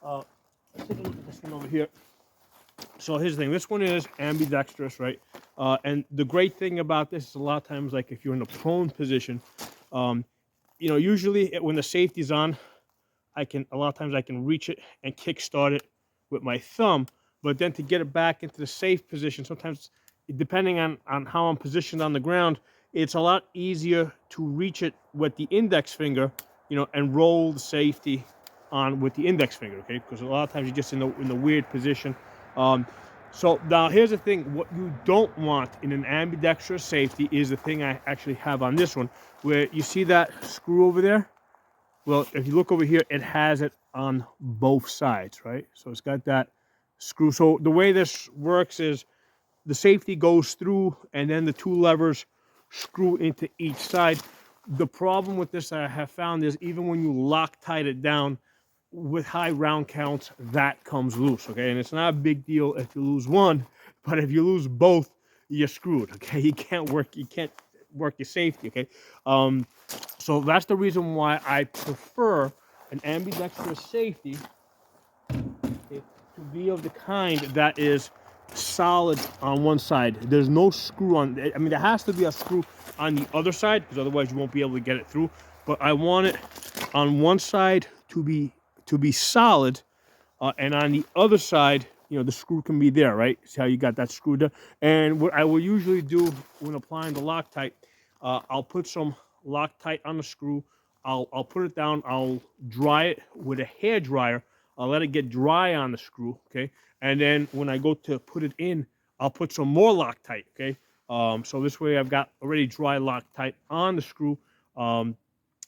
Let's take a look at this one over here. So here's the thing. This one is ambidextrous, right? And the great thing about this is a lot of times, like if you're in a prone position, usually when the safety's on, a lot of times I can reach it and kick start it with my thumb. But then to get it back into the safe position, sometimes depending on how I'm positioned on the ground, it's a lot easier to reach it with the index finger, and roll the safety on with the index finger, okay? Because a lot of times you're just in the weird position. So now here's the thing: what you don't want in an ambidextrous safety is the thing I actually have on this one, where you see that screw over there. Well, if you look over here, it has it on both sides, right? So it's got that screw. So the way this works is the safety goes through, and then the two levers screw into each side. The problem with this that I have found is even when you Loctite it down with high round counts, that comes loose, okay? And it's not a big deal if you lose one, but if you lose both, you're screwed, okay? You can't work your safety, okay? So that's the reason why I prefer an ambidextrous safety to be of the kind that is solid on one side. There's no screw on. I mean, there has to be a screw on the other side because otherwise you won't be able to get it through. But I want it on one side to be solid, and on the other side, the screw can be there, right? See how you got that screw there? And what I will usually do when applying the Loctite, I'll put some Loctite on the screw. I'll put it down. I'll dry it with a hair dryer. I'll let it get dry on the screw, okay? And then when I go to put it in, I'll put some more Loctite, okay? So this way I've got already dry Loctite on the screw, and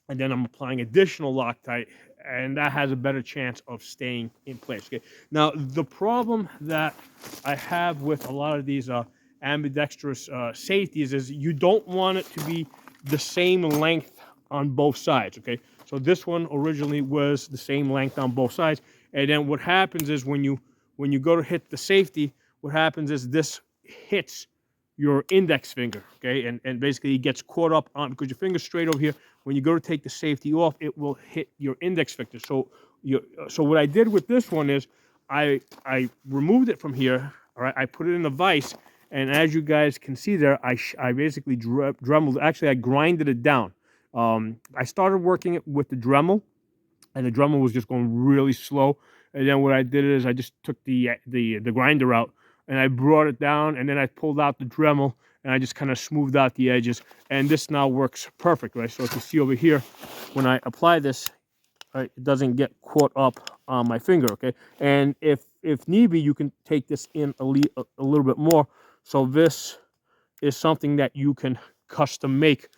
then I'm applying additional Loctite, and that has a better chance of staying in place, okay? Now, the problem that I have with a lot of these ambidextrous safeties is you don't want it to be the same length on both sides, okay? So this one originally was the same length on both sides, and then what happens is when you go to hit the safety, what happens is this hits your index finger, okay? And basically it gets caught up on, because your finger's straight over here, when you go to take the safety off, it will hit your index finger. So what I did with this one is I removed it from here, all right? I put it in the vise, and as you guys can see there, I basically dremeled. Actually, I grinded it down. I started working it with the Dremel, and the Dremel was just going really slow. And then what I did is I just took the grinder out, and I brought it down, and then I pulled out the Dremel, and I just kind of smoothed out the edges. And this now works perfect, right? So if you see over here, when I apply this, right, it doesn't get caught up on my finger, okay? And if need be, you can take this in a little bit more. So this is something that you can custom make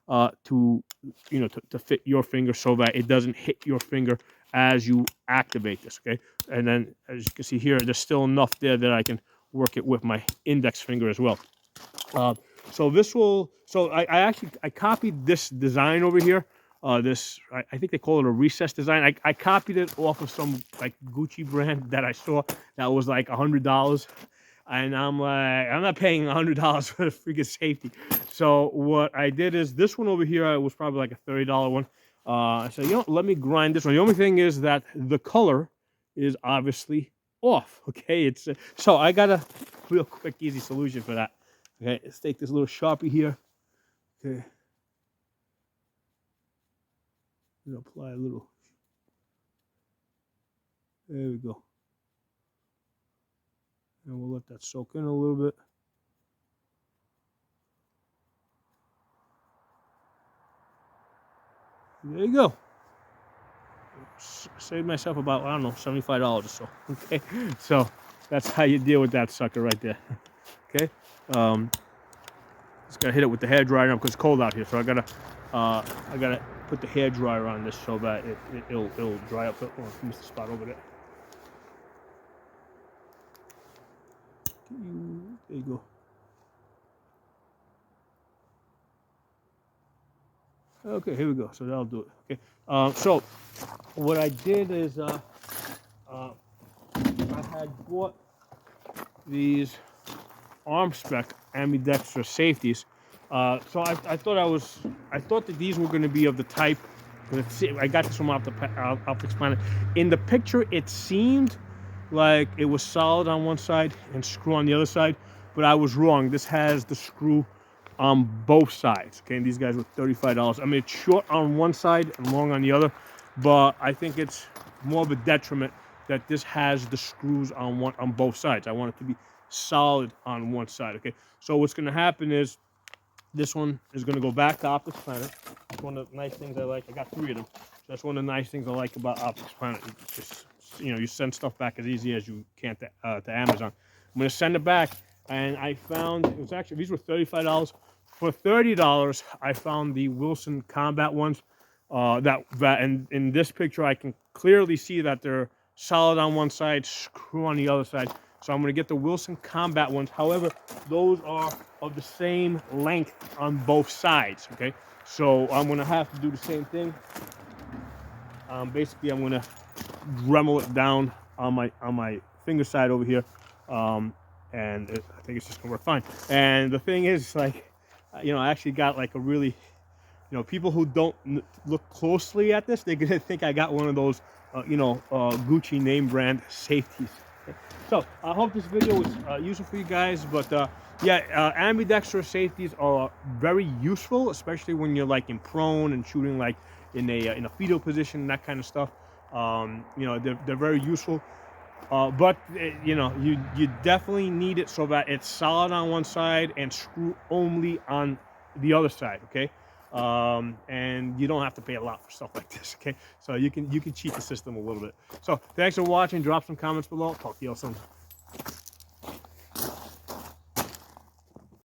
to fit your finger so that it doesn't hit your finger as you activate this, okay? And then as you can see here, there's still enough there that I can work it with my index finger as well. So I copied this design over here. I think they call it a recess design. I copied it off of some like Gucci brand that I saw that was like $100. And I'm like, I'm not paying $100 for the freaking safety. So what I did is this one over here, it was probably like a $30 one. I said, let me grind this one. The only thing is that the color is obviously off. Okay, so I got a real quick, easy solution for that. Okay, let's take this little Sharpie here. Okay, apply a little. There we go. And we'll let that soak in a little bit. There you go. Saved myself about, I don't know, $75 or so. Okay, so that's how you deal with that sucker right there. Okay, just gotta hit it with the hair dryer now because it's cold out here. So I gotta put the hair dryer on this so that it'll dry up. Oh, I missed the spot over there. There you go. Okay, here we go. So that'll do it. Okay. So what I did is I had bought these arm spec ambidextrous safeties. So I thought that these were going to be of the type Let's see, I got this from Optics Planet. In the picture, it seemed like it was solid on one side and screw on the other side, but I was wrong. This has the screw on both sides. Okay, and these guys were $35. I mean, it's short on one side and long on the other, but I think it's more of a detriment that this has the screws on both sides. I want it to be solid on one side. Okay, so what's going to happen is this one is going to go back to Optics Planet. That's one of the nice things I like. I got 3 of them. So that's one of the nice things I like about Optics Planet. Just, you know, you send stuff back as easy as you can to Amazon. I'm going to send it back, and I found, it was actually, these were $35. For $30, I found the Wilson Combat ones. And in this picture, I can clearly see that they're solid on one side, screw on the other side. So I'm going to get the Wilson Combat ones. However, those are of the same length on both sides, okay? So I'm going to have to do the same thing. Basically, I'm going to Dremel it down on my finger side over here. And I think it's just going to work fine. And the thing is, like, you know, I actually got like a really, you know, people who don't look closely at this, they're going to think I got one of those, Gucci name brand safeties. So I hope this video was useful for you guys, but yeah, ambidextrous safeties are very useful, especially when you're like in prone and shooting like in a fetal position, that kind of stuff. You know, they're very useful, but you know, you definitely need it so that it's solid on one side and screw only on the other side. Okay. And you don't have to pay a lot for stuff like this, okay? So you can cheat the system a little bit. So thanks for watching. Drop some comments below. Talk to you all soon.